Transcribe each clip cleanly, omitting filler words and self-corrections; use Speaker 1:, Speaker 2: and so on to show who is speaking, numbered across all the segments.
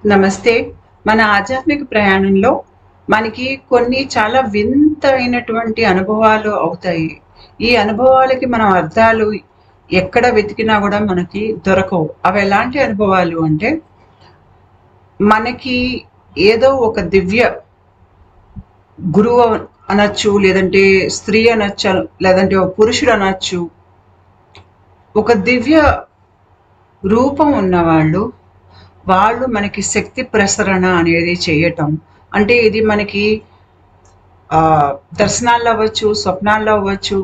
Speaker 1: నమస్తే. మన ఆధ్యాత్మిక ప్రయాణంలో మనకి కొన్ని చాలా వింతైనటువంటి అనుభవాలు అవుతాయి. ఈ అనుభవాలకి మనం అర్థాలు ఎక్కడ వెతికినా గూడా మనకి దొరకవు. అవెలాంటి అనుభవాలు అంటే, మనకి ఏదో ఒక దివ్య గురువు అనొచ్చు, లేదంటే స్త్రీ అనొచ్చు, లేదంటే ఒక పురుషుడు అనొచ్చు. ఒక దివ్య రూపం ఉన్నవాళ్ళు వాళ్ళు మనకి శక్తి ప్రసరణ అనేది చేయటం. అంటే ఇది మనకి దర్శనాల్లో అవ్వచ్చు, స్వప్నాల్లో అవ్వచ్చు.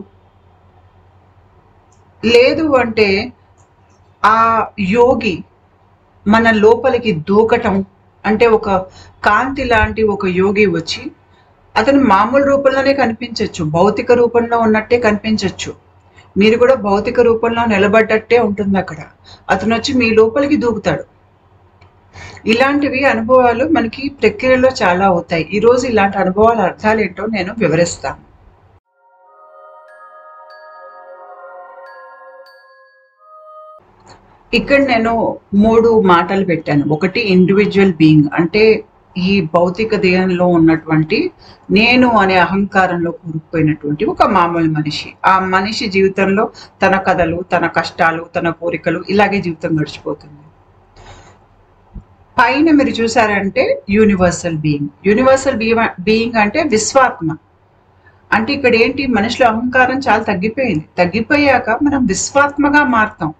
Speaker 1: లేదు అంటే ఆ యోగి మన లోపలికి దూకటం. అంటే ఒక కాంతి లాంటి ఒక యోగి వచ్చి అతను మామూలు రూపంలోనే కనిపించొచ్చు. భౌతిక రూపంలో ఉన్నట్టే కనిపించొచ్చు. మీరు కూడా భౌతిక రూపంలో నిలబడ్డట్టే ఉంటుందక్కడ. అతనొచ్చి మీ లోపలికి దూకుతాడు. ఇలాంటివి అనుభవాలు మనకి ప్రక్రియలో చాలా అవుతాయి. ఈరోజు ఇలాంటి అనుభవాల అర్థాలేంటో నేను వివరిస్తాను. ఇక్కడ నేను 3 మాటలు పెట్టాను. ఒకటి ఇండివిడ్యువల్ బీయింగ్, అంటే ఈ భౌతిక దేహంలో ఉన్నటువంటి నేను అనే అహంకారంలో కూరుకుపోయినటువంటి ఒక మామూలు మనిషి. ఆ మనిషి జీవితంలో తన కథలు, తన కష్టాలు, తన కోరికలు ఇలాగే జీవితం గడిచిపోతుంది. పైన మీరు చూసారంటే యూనివర్సల్ బీయింగ్. యూనివర్సల్ బీయింగ్ అంటే విశ్వాత్మ. అంటే ఇక్కడ ఏంటి, మనిషిలో అహంకారం చాలా తగ్గిపోయింది. తగ్గిపోయాక మనం విశ్వాత్మగా మారుతాం.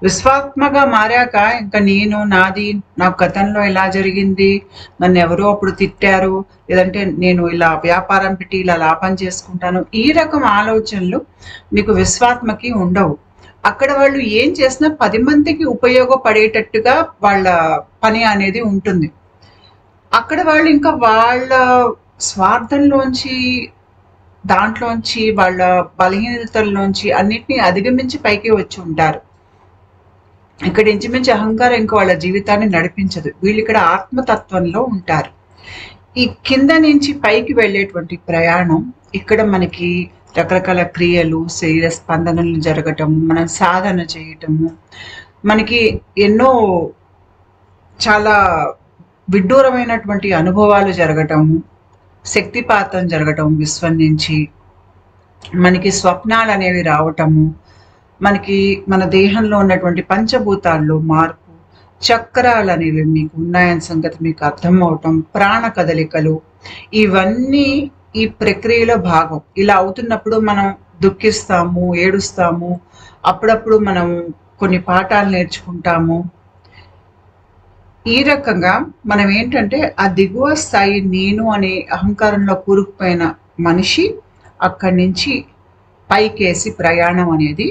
Speaker 1: విశ్వాత్మగా మారాక ఇంకా నేను, నాది, నా గతంలో ఇలా జరిగింది, నన్ను ఎవరో అప్పుడు తిట్టారు, లేదంటే నేను ఇలా వ్యాపారం పెట్టి ఇలా లాభం చేసుకుంటాను, ఈ రకం ఆలోచనలు మీకు విశ్వాత్మకి ఉండవు. అక్కడ వాళ్ళు ఏం చేసినా 10 మందికి ఉపయోగపడేటట్టుగా వాళ్ళ పని అనేది ఉంటుంది. అక్కడ వాళ్ళు ఇంకా వాళ్ళ స్వార్థంలోంచి, దాంట్లోంచి, వాళ్ళ బలహీనతల్లోంచి అన్నిటినీ అధిగమించి పైకి వచ్చి ఉంటారు. ఇక్కడ ఇంచుమించు అహంకారం ఇంకా వాళ్ళ జీవితాన్ని నడిపించదు. వీళ్ళు ఇక్కడ ఆత్మతత్వంలో ఉంటారు. ఈ కింద నుంచి పైకి వెళ్ళేటువంటి ప్రయాణం ఇక్కడ మనకి రకరకాల క్రియలు, శరీర స్పందనలు జరగటము, మనం సాధన చేయటము, మనకి ఎన్నో చాలా విడ్డూరమైనటువంటి అనుభవాలు జరగటము, శక్తిపాతం జరగటం విశ్వం నుంచి, మనకి స్వప్నాలు అనేవి రావటము, మనకి మన దేహంలో ఉన్నటువంటి పంచభూతాల్లో మార్పు, చక్రాలు అనేవి మీకు ఉన్నాయని సంగతి మీకు అర్థం అవటం, ప్రాణ కదలికలు, ఇవన్నీ ఈ ప్రక్రియలో భాగం. ఇలా అవుతున్నప్పుడు మనం దుఃఖిస్తాము, ఏడుస్తాము, అప్పుడప్పుడు మనం కొన్ని పాఠాలు నేర్చుకుంటాము. ఈ రకంగా మనం ఏంటంటే ఆ దిగువ స్థాయి నేను అనే అహంకారంలో కూరుకుపోయిన మనిషి అక్కడి నుంచి పైకేసి ప్రయాణం అనేది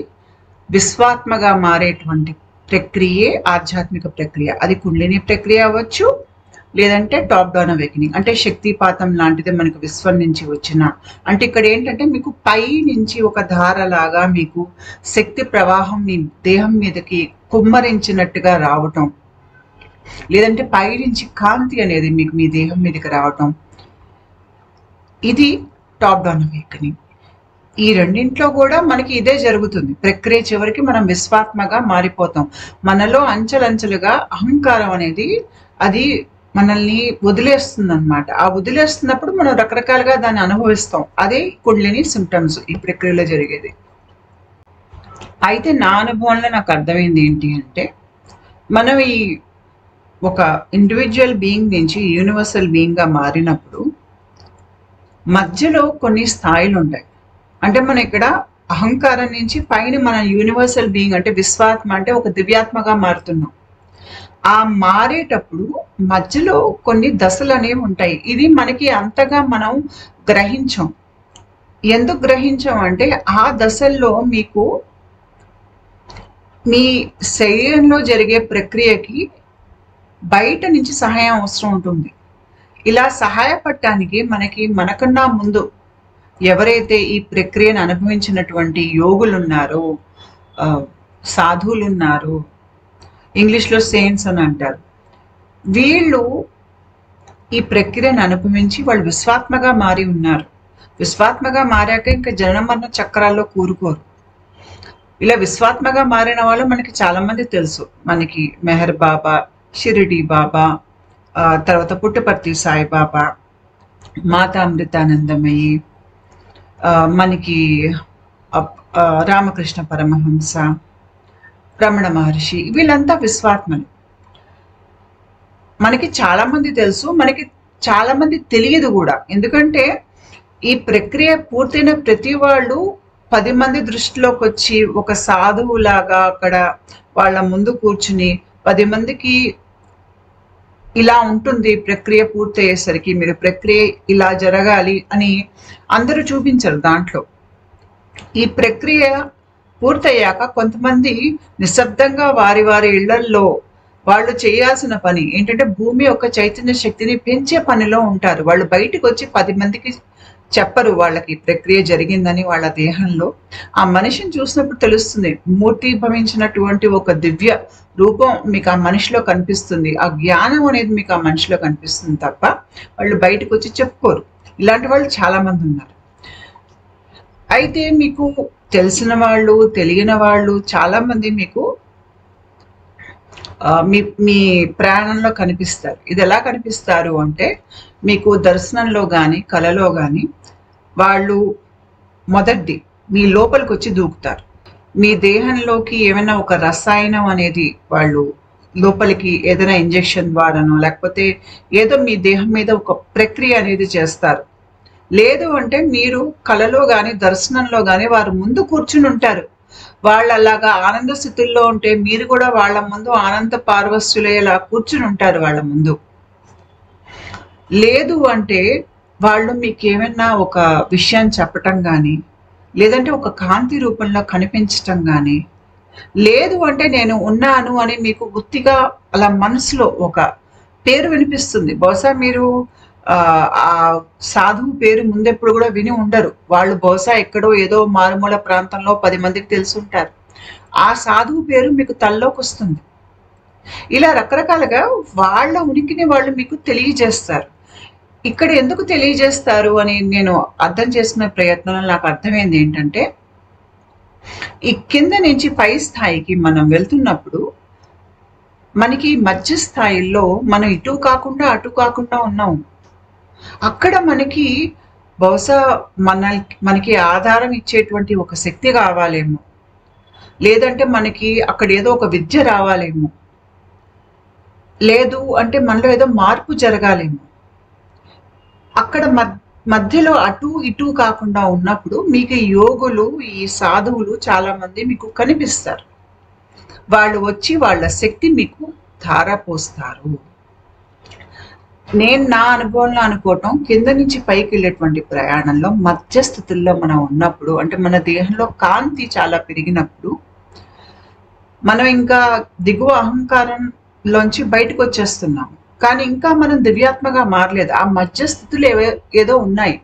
Speaker 1: విశ్వాత్మగా మారేటువంటి ప్రక్రియే ఆధ్యాత్మిక ప్రక్రియ. అది కుండలిని ప్రక్రియ అవ్వచ్చు, లేదంటే టాప్ డౌన్ అవేకనింగ్, అంటే శక్తిపాతం లాంటిది మనకు విశ్వం నుంచి వచ్చిన. అంటే ఇక్కడ ఏంటంటే మీకు పై నుంచి ఒక ధారలాగా మీకు శక్తి ప్రవాహం మీ దేహం మీదకి కుమ్మరించినట్టుగా రావటం, లేదంటే పై నుంచి కాంతి అనేది మీకు మీ దేహం మీదకి రావటం, ఇది టాప్ డౌన్ అవేకనింగ్. ఈ రెండింట్లో కూడా మనకి ఇదే జరుగుతుంది. ప్రక్రియ చివరికి మనం విశ్వాత్మగా మారిపోతాం. మనలో అంచెలంచెలుగా అహంకారం అనేది అది మనల్ని వదిలేస్తుంది అనమాట. ఆ వదిలేస్తున్నప్పుడు మనం రకరకాలుగా దాన్ని అనుభవిస్తాం. అదే కుండలిని సిమ్టమ్స్ ఈ ప్రక్రియలో జరిగేది. అయితే నా అనుభవంలో నాకు అర్థమైంది ఏంటి అంటే, మనం ఈ ఒక ఇండివిజువల్ బీయింగ్ నుంచి యూనివర్సల్ బీయింగ్గా మారినప్పుడు మధ్యలో కొన్ని స్థాయిలు ఉంటాయి. అంటే మనం ఇక్కడ అహంకారం నుంచి పైన మన యూనివర్సల్ బీయింగ్ అంటే విశ్వాత్మ, అంటే ఒక దివ్యాత్మగా మారుతున్నాం. ఆ మారేటప్పుడు మధ్యలో కొన్ని దశలు అనేవి ఉంటాయి. ఇది మనకి అంతగా మనం గ్రహించాం. ఎందుకు గ్రహించాం అంటే ఆ దశల్లో మీకు మీ శరీరంలో జరిగే ప్రక్రియకి బయట నుంచి సహాయం అవసరం ఉంటుంది. ఇలా సహాయపడటానికి మనకన్నా ముందు ఎవరైతే ఈ ప్రక్రియను అనుభవించినటువంటి యోగులు ఉన్నారో, సాధువులు ఉన్నారు, ఇంగ్లీష్లో సెయింట్స్ అని అంటారు, వీళ్ళు ఈ ప్రక్రియను అనుభవించి వాళ్ళు విశ్వాత్మగా మారి ఉన్నారు. విశ్వాత్మగా మారాక ఇంకా జనన మరణ చక్రాల్లో కూరుకోరు. ఇలా విశ్వాత్మగా మారిన వాళ్ళు మనకి చాలా మంది తెలుసు. మనకి మెహర్ బాబా, షిరిడి బాబా, తర్వాత పుట్టపర్తి సాయిబాబా, మాతా అమృతానందమయి, మనకి రామకృష్ణ పరమహంస, రమణ మహర్షి, వీళ్ళంతా విశ్వాత్మలు. మనకి చాలా మంది తెలుసు, మనకి చాలా మంది తెలియదు కూడా. ఎందుకంటే ఈ ప్రక్రియ పూర్తయిన ప్రతి వాళ్ళు 10 మంది దృష్టిలోకి వచ్చి ఒక సాధువులాగా అక్కడ వాళ్ళ ముందు కూర్చుని 10 మందికి ఇలా ఉంటుంది ప్రక్రియ పూర్తయ్యేసరికి, మీరు ప్రక్రియ ఇలా జరగాలి అని అందరూ చూపించరు. దాంట్లో ఈ ప్రక్రియ పూర్తయ్యాక కొంతమంది నిశ్శబ్దంగా వారి వారి ఇళ్లల్లో వాళ్ళు చేయాల్సిన పని ఏంటంటే భూమి యొక్క చైతన్య శక్తిని పెంచే పనిలో ఉంటారు. వాళ్ళు బయటకు వచ్చి 10 మందికి చెప్పరు వాళ్ళకి ప్రక్రియ జరిగిందని. వాళ్ళ దేహంలో ఆ మనిషిని చూసినప్పుడు తెలుస్తుంది, మూర్తిభవించినటువంటి ఒక దివ్య రూపం మీకు ఆ మనిషిలో కనిపిస్తుంది, ఆ జ్ఞానం అనేది మీకు ఆ మనిషిలో కనిపిస్తుంది తప్ప వాళ్ళు బయటకు వచ్చి చెప్పుకోరు. ఇలాంటి వాళ్ళు చాలా మంది ఉన్నారు. అయితే మీకు తెలిసిన వాళ్ళు, తెలియని వాళ్ళు చాలా మంది మీకు మీ ప్రయాణంలో కనిపిస్తారు. ఇది ఎలా కనిపిస్తారు అంటే, మీకు దర్శనంలో కానీ కలలో కానీ వాళ్ళు మొదటిది మీ లోపలికి వచ్చి దూకుతారు. మీ దేహంలోకి ఏమైనా ఒక రసాయనం అనేది వాళ్ళు లోపలికి ఏదైనా ఇంజెక్షన్ ద్వారానో లేకపోతే ఏదో మీ దేహం మీద ఒక ప్రక్రియ అనేది చేస్తారు. లేదు అంటే మీరు కలలో కానీ దర్శనంలో కానీ వారు ముందు కూర్చుని ఉంటారు. వాళ్ళు అలాగా ఆనంద స్థితుల్లో ఉంటే మీరు కూడా వాళ్ళ ముందు ఆనంద పార్వశ్యులయ్యేలా కూర్చుని ఉంటారు వాళ్ళ ముందు. లేదు అంటే వాళ్ళు మీకు ఏమైనా ఒక విషయం చెప్పటం కానీ, లేదంటే ఒక కాంతి రూపంలో కనిపించటం కానీ, లేదు అంటే నేను ఉన్నాను అని మీకు గుర్తిగా అలా మనసులో ఒక పేరు వినిపిస్తుంది. బహుశా మీరు ఆ సాధువు పేరు ముందెప్పుడు కూడా విని ఉండరు. వాళ్ళు బహుశా ఎక్కడో ఏదో మారుమూల ప్రాంతంలో 10 మందికి తెలుసుంటారు. ఆ సాధువు పేరు మీకు తల్లోకి వస్తుంది. ఇలా రకరకాలుగా వాళ్ళ ఉనికిని వాళ్ళు మీకు తెలియజేస్తారు. ఇక్కడ ఎందుకు తెలియజేస్తారు అని నేను అర్థం చేసుకునే ప్రయత్నంలో నాకు అర్థమైంది ఏంటంటే, ఈ కింద నుంచి పై స్థాయికి మనం వెళ్తున్నప్పుడు మనకి మధ్య స్థాయిల్లో మనం ఇటు కాకుండా అటు కాకుండా ఉన్నాం. అక్కడ మనకి బహుశా మనకి ఆధారం ఇచ్చేటువంటి ఒక శక్తి కావాలేమో, లేదంటే మనకి అక్కడ ఏదో ఒక విద్య రావాలేమో, లేదు అంటే మనలో ఏదో మార్పు జరగాలేమో. అక్కడ మధ్యలో అటు ఇటు కాకుండా ఉన్నప్పుడు మీకు యోగులు, ఈ సాధువులు చాలా మంది మీకు కనిపిస్తారు. వాళ్ళు వచ్చి వాళ్ళ శక్తి మీకు ధారపోస్తారు. నేను నా అనుభవంలో అనుకోవటం, కింద నుంచి పైకి వెళ్ళేటువంటి ప్రయాణంలో మధ్య స్థితుల్లో మనం ఉన్నప్పుడు, అంటే మన దేహంలో కాంతి చాలా పెరిగినప్పుడు మనం ఇంకా దిగువ అహంకారంలోంచి బయటకు వచ్చేస్తున్నాం. కానీ ఇంకా మనం దివ్యాత్మగా మారలేదు. ఆ మధ్య స్థితులు ఏదో ఉన్నాయి.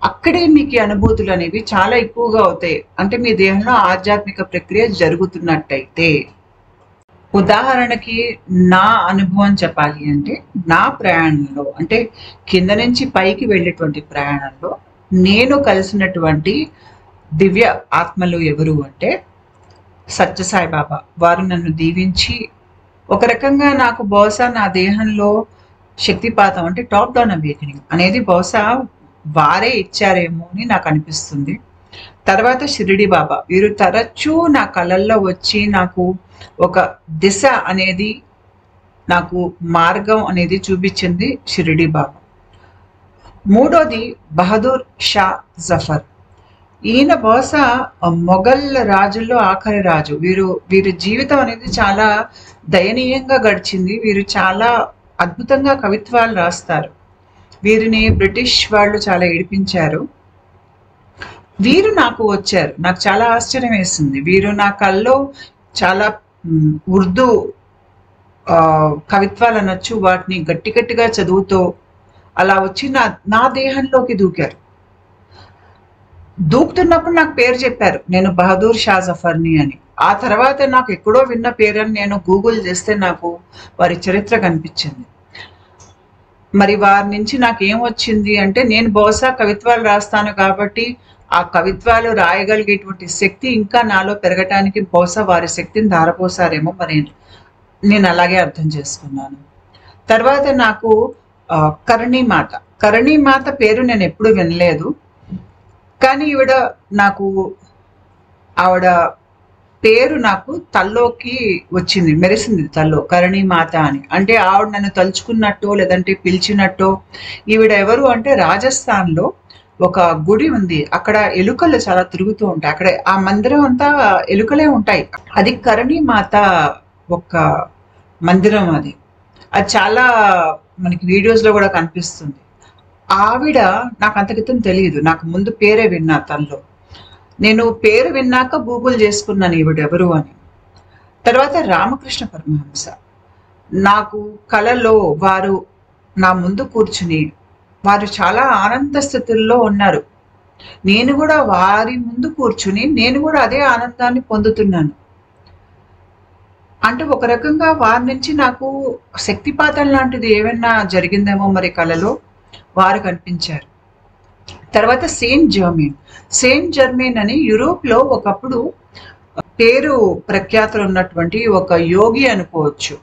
Speaker 1: అక్కడే మీకు అనుభూతులు అనేవి చాలా ఎక్కువగా అవుతాయి. అంటే మీ దేహంలో ఆధ్యాత్మిక ప్రక్రియ జరుగుతున్నట్టయితే. ఉదాహరణకి నా అనుభవం చెప్పాలి అంటే, నా ప్రయాణంలో అంటే కింద నుంచి పైకి వెళ్ళేటువంటి ప్రయాణంలో నేను కలిసినటువంటి దివ్య ఆత్మలు ఎవరు అంటే సత్యసాయి బాబా. వారు నన్ను దీవించి ఒక రకంగా నాకు బహుశా నా దేహంలో శక్తిపాతం అంటే టాప్ డౌన్ అవేకనింగ్ అనేది బహుశా వారే ఇచ్చారేమో అని నాకు అనిపిస్తుంది. తర్వాత షిరిడి బాబా, వీరు తరచూ నా కళల్లో వచ్చి నాకు ఒక దిశ అనేది, నాకు మార్గం అనేది చూపించింది షిరిడి బాబా. మూడోది బహదూర్ షా జఫర్. ఈయన బహుశా మొఘల్ రాజుల్లో ఆఖరి రాజు. వీరి జీవితం అనేది చాలా దయనీయంగా గడిచింది. వీరు చాలా అద్భుతంగా కవిత్వాలు రాస్తారు. వీరిని బ్రిటిష్ వాళ్ళు చాలా ఏడిపించారు. వీరు నాకు వచ్చారు. నాకు చాలా ఆశ్చర్యం వేసింది. వీరు నా కల్లో చాలా ఉర్దూ కవిత్వాలు అనొచ్చు, వాటిని గట్టి గట్టిగా చదువుతూ అలా వచ్చి నా దేహంలోకి దూకారు. దూకుతున్నప్పుడు నాకు పేరు చెప్పారు, నేను బహదూర్ షా జఫర్ని అని. ఆ తర్వాత నాకు ఎక్కడో విన్న పేరని నేను గూగుల్ చేస్తే నాకు వారి చరిత్ర కనిపించింది. మరి వారి నుంచి నాకేం వచ్చింది అంటే, నేను బహుశా కవిత్వాలు రాస్తాను కాబట్టి ఆ కవిత్వాలు రాయగలిగేటువంటి శక్తి ఇంకా నాలో పెరగటానికి బహుశా వారి శక్తిని ధారపోసారేమో. మరి నేను అలాగే అర్థం చేసుకున్నాను. తర్వాత నాకు కరణీమాత. కరణీమాత పేరు నేను ఎప్పుడు వినలేదు. కానీ నాకు ఆవిడ పేరు నాకు తల్లోకి వచ్చింది, మెరిసింది తల్లో, కరణీమాత అని. అంటే ఆవిడ నన్ను తలుచుకున్నట్టో లేదంటే పిలిచినట్టో. ఈవిడ ఎవరు అంటే రాజస్థాన్లో ఒక గుడి ఉంది, అక్కడ ఎలుకలు చాలా తిరుగుతూ ఉంటాయి. అక్కడ ఆ మందిరం అంతా ఎలుకలే ఉంటాయి. అది కరణీమాత ఒక మందిరం. అది చాలా మనకి వీడియోస్ లో కూడా కనిపిస్తుంది. ఆవిడ నాకు అంత క్రితం తెలియదు, నాకు ముందు పేరే విన్నా తనలో. నేను పేరు విన్నాక గూగుల్ చేసుకున్నాను ఈవిడెవరు అని. తర్వాత రామకృష్ణ పరమహంస. నాకు కలలో వారు నా ముందు కూర్చుని, వారు చాలా ఆనంద స్థితుల్లో ఉన్నారు. నేను కూడా వారి ముందు కూర్చుని నేను కూడా అదే ఆనందాన్ని పొందుతున్నాను. అంటే ఒక రకంగా వారి నుంచి నాకు శక్తిపాతం లాంటిది ఏమైనా జరిగిందేమో మరి కలలో. వారు కనిపించారు. తర్వాత సెయింట్ జర్మేన్ అని యూరోప్ లో ఒకప్పుడు పేరు ప్రఖ్యాతులు ఉన్నటువంటి ఒక యోగి అనుకోవచ్చు.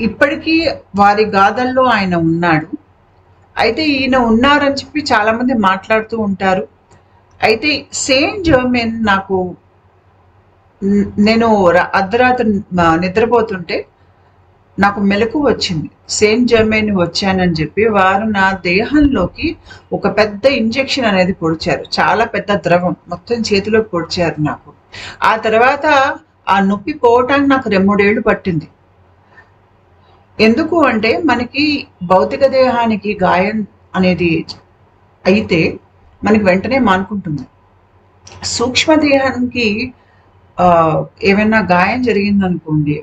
Speaker 1: ఇప్పటికీ వారి గాథల్లో ఆయన ఉన్నాడు. అయితే ఈయన ఉన్నారని చెప్పి చాలా మంది మాట్లాడుతూ ఉంటారు. అయితే సెయింట్ జర్మేన్ నాకు, నేను అర్ధరాత్రి నిద్రపోతుంటే నాకు మెలకు వచ్చింది. సెయింట్ జర్మేన్ వచ్చానని చెప్పి వారు నా దేహంలోకి ఒక పెద్ద ఇంజెక్షన్ అనేది పొడిచారు. చాలా పెద్ద ద్రవం మొత్తం చేతిలోకి పొడిచారు నాకు. ఆ తర్వాత ఆ నొప్పి పోవటానికి నాకు 2-3 ఏళ్ళు పట్టింది. ఎందుకు అంటే మనకి భౌతిక దేహానికి గాయం అనేది అయితే మనకి వెంటనే మానుకుంటుంది. సూక్ష్మ దేహానికి ఏమైనా గాయం జరిగిందనుకోండి,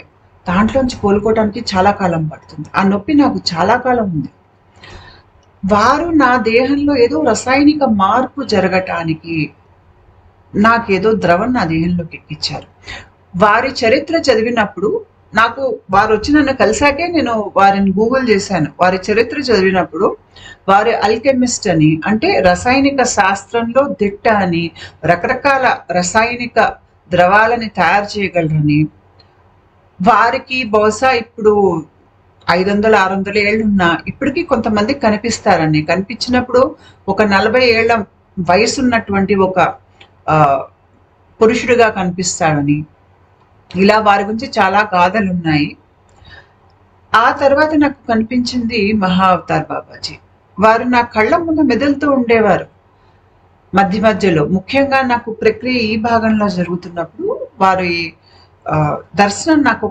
Speaker 1: దాంట్లోంచి కోలుకోవడానికి చాలా కాలం పడుతుంది. ఆ నొప్పి నాకు చాలా కాలం ఉంది. వారు నా దేహంలో ఏదో రసాయనిక మార్పు జరగటానికి నాకేదో ద్రవం నా దేహంలోకి ఎక్కించారు. వారి చరిత్ర చదివినప్పుడు నాకు, వారు వచ్చి నన్ను కలిసాకే నేను వారిని గూగుల్ చేశాను. వారి చరిత్ర చదివినప్పుడు వారి అల్కెమిస్ట్ అని, అంటే రసాయనిక శాస్త్రంలో దిట్ట అని, రకరకాల రసాయనిక ద్రవాలని తయారు చేయగలరని, వారికి బహుశా ఇప్పుడు 500-600 ఏళ్ళు ఉన్నా ఇప్పటికీ కొంతమంది కనిపిస్తారని, కనిపించినప్పుడు ఒక 40 ఏళ్ల వయసు ఉన్నటువంటి ఒక పురుషుడిగా కనిపిస్తాడని, ఇలా వారి గురించి చాలా గాథలు ఉన్నాయి. ఆ తర్వాత నాకు కనిపించింది మహా అవతార్ బాబాజీ. వారు నా కళ్ళ ముందు మెదులుతూ ఉండేవారు మధ్య మధ్యలో. ముఖ్యంగా నాకు ప్రక్రియ ఈ భాగంలో జరుగుతున్నప్పుడు వారి దర్శనం నాకు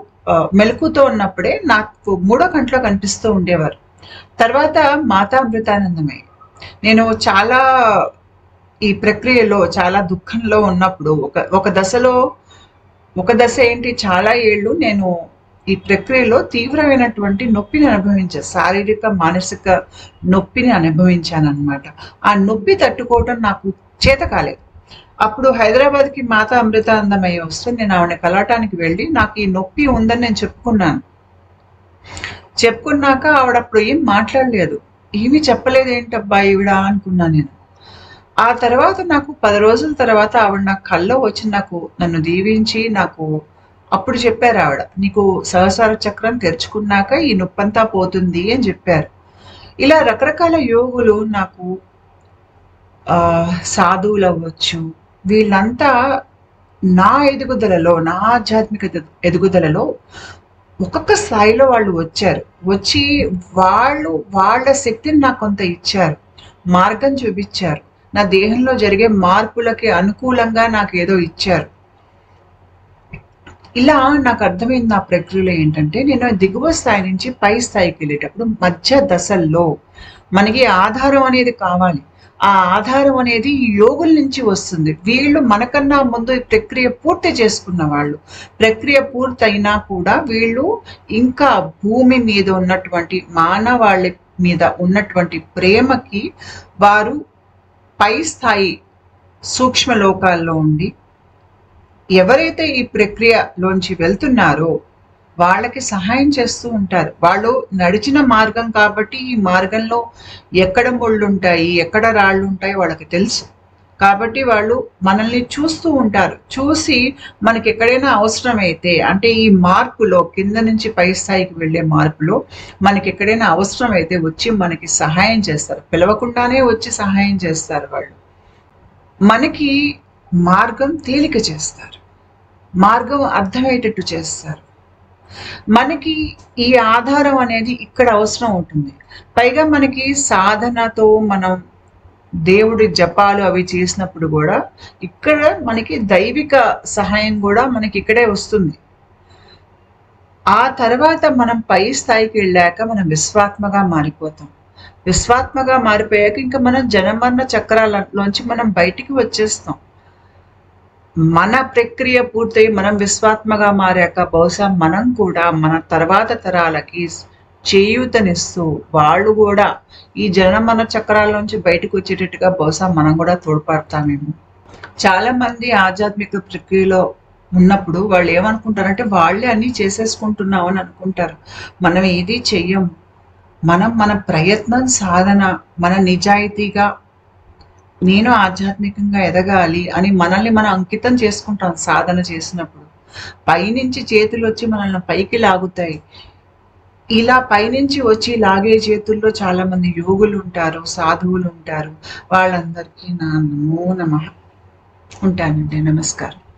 Speaker 1: మెలకుతో ఉన్నప్పుడే నాకు 3వ కంట్లో కనిపిస్తూ ఉండేవారు. తర్వాత మాతా అమృతానందమయ్య. నేను చాలా ఈ ప్రక్రియలో చాలా దుఃఖంలో ఉన్నప్పుడు ఒక దశ ఏంటి, చాలా ఏళ్ళు నేను ఈ ప్రక్రియలో తీవ్రమైనటువంటి నొప్పిని అనుభవించాను. శారీరక మానసిక నొప్పిని అనుభవించాను అనమాట. ఆ నొప్పి తట్టుకోవటం నాకు చేత కాలేదు. అప్పుడు హైదరాబాద్కి మాతా అమృతానందమయ్య వస్తే నేను ఆవిడ కలవటానికి వెళ్ళి నాకు ఈ నొప్పి ఉందని నేను చెప్పుకున్నాను. చెప్పుకున్నాక ఆవిడ అప్పుడు ఏం మాట్లాడలేదు. ఏమీ చెప్పలేదు, ఏంటబ్బా ఈవిడ అనుకున్నాను నేను. ఆ తర్వాత నాకు 10 రోజుల తర్వాత ఆవిడ నా కల్లో వచ్చి నన్ను దీవించి నాకు అప్పుడు చెప్పారు ఆవిడ, నీకు సహస్రార చక్రం తెరుచుకున్నాక ఈ నొప్పంతా పోతుంది అని చెప్పారు. ఇలా రకరకాల యోగులు నాకు, సాధువులు అవ్వచ్చు, వీళ్ళంతా నా ఎదుగుదలలో, నా ఆధ్యాత్మిక ఎదుగుదలలో ఒక్కొక్క స్థాయిలో వాళ్ళు వచ్చి వాళ్ళ శక్తిని నాకు కొంత ఇచ్చారు, మార్గం చూపించారు, నా దేహంలో జరిగే మార్పులకి అనుకూలంగా నాకు ఏదో ఇచ్చారు. ఇలా నాకు అర్థమైంది నా ప్రక్రియలో ఏంటంటే, నేను దిగువ స్థాయి నుంచి పై స్థాయికి వెళ్ళేటప్పుడు మధ్య దశల్లో మనకి ఆధారం అనేది కావాలి. ఆ ఆధారం అనేది యోగుల నుంచి వస్తుంది. వీళ్ళు మనకన్నా ముందు ఈ ప్రక్రియ పూర్తి చేసుకున్న వాళ్ళు. ప్రక్రియ పూర్తి అయినా కూడా వీళ్ళు ఇంకా భూమి మీద ఉన్నటువంటి మానవాళి మీద ఉన్నటువంటి ప్రేమకి వారు పై స్థాయి సూక్ష్మ లోకాల్లో ఉండి ఎవరైతే ఈ ప్రక్రియలోంచి వెళ్తున్నారో వాళ్ళకి సహాయం చేస్తూ ఉంటారు. వాళ్ళు నడిచిన మార్గం కాబట్టి ఈ మార్గంలో ఎక్కడ ముళ్ళు ఉంటాయి, ఎక్కడ రాళ్ళు ఉంటాయి వాళ్ళకి తెలుసు. కాబట్టి వాళ్ళు మనల్ని చూస్తూ ఉంటారు. చూసి మనకి ఎక్కడైనా అవసరమైతే, అంటే ఈ మార్పులో కింద నుంచి పై స్థాయికి వెళ్ళే మార్పులో మనకి ఎక్కడైనా అవసరమైతే వచ్చి మనకి సహాయం చేస్తారు. పిలవకుండానే వచ్చి సహాయం చేస్తారు వాళ్ళు. మనకి మార్గం తేలిక చేస్తారు. మార్గం అర్థమయ్యేటట్టు చేస్తారు. మనకి ఈ ఆధారం అనేది ఇక్కడ అవసరం ఉంటుంది. పైగా మనకి సాధనతో మనం దేవుడి జపాలు అవి చేసినప్పుడు కూడా ఇక్కడ మనకి దైవిక సహాయం కూడా మనకి ఇక్కడే వస్తుంది. ఆ తర్వాత మనం పై స్థాయికి వెళ్ళాక మనం విశ్వాత్మగా మారిపోతాం. విశ్వాత్మగా మారిపోయాక ఇంకా మనం జనమరణ చక్రాలలోంచి మనం బయటికి వచ్చేస్తాం. మన ప్రక్రియ పూర్తయి మనం విశ్వాత్మగా మారాక బహుశా మనం కూడా మన తర్వాత తరాలకి చేయూతనిస్తూ వాళ్ళు కూడా ఈ జనమరణ చక్రాల నుంచి బయటకు వచ్చేటట్టుగా బహుశా మనం కూడా తోడ్పడతామేమో. చాలా మంది ఆధ్యాత్మిక ప్రక్రియలో ఉన్నప్పుడు వాళ్ళు ఏమనుకుంటారంటే వాళ్ళే అన్నీ చేసేసుకుంటున్నాం అని అనుకుంటారు. మనం ఏది చెయ్యం. మనం మన ప్రయత్నం, సాధన, మన నిజాయితీగా నేను ఆధ్యాత్మికంగా ఎదగాలి అని మనల్ని మనం అంకితం చేసుకుంటాం సాధన చేసినప్పుడు. పైనుంచి చేతులు వచ్చి మనల్ని పైకి లాగుతాయి. ఇలా పైనుంచి వచ్చి లాగే చేతుల్లో చాలా మంది యోగులు ఉంటారు, సాధువులు ఉంటారు. వాళ్ళందరికీ నా నమో నమః. ఉంటానండి. నమస్కారం.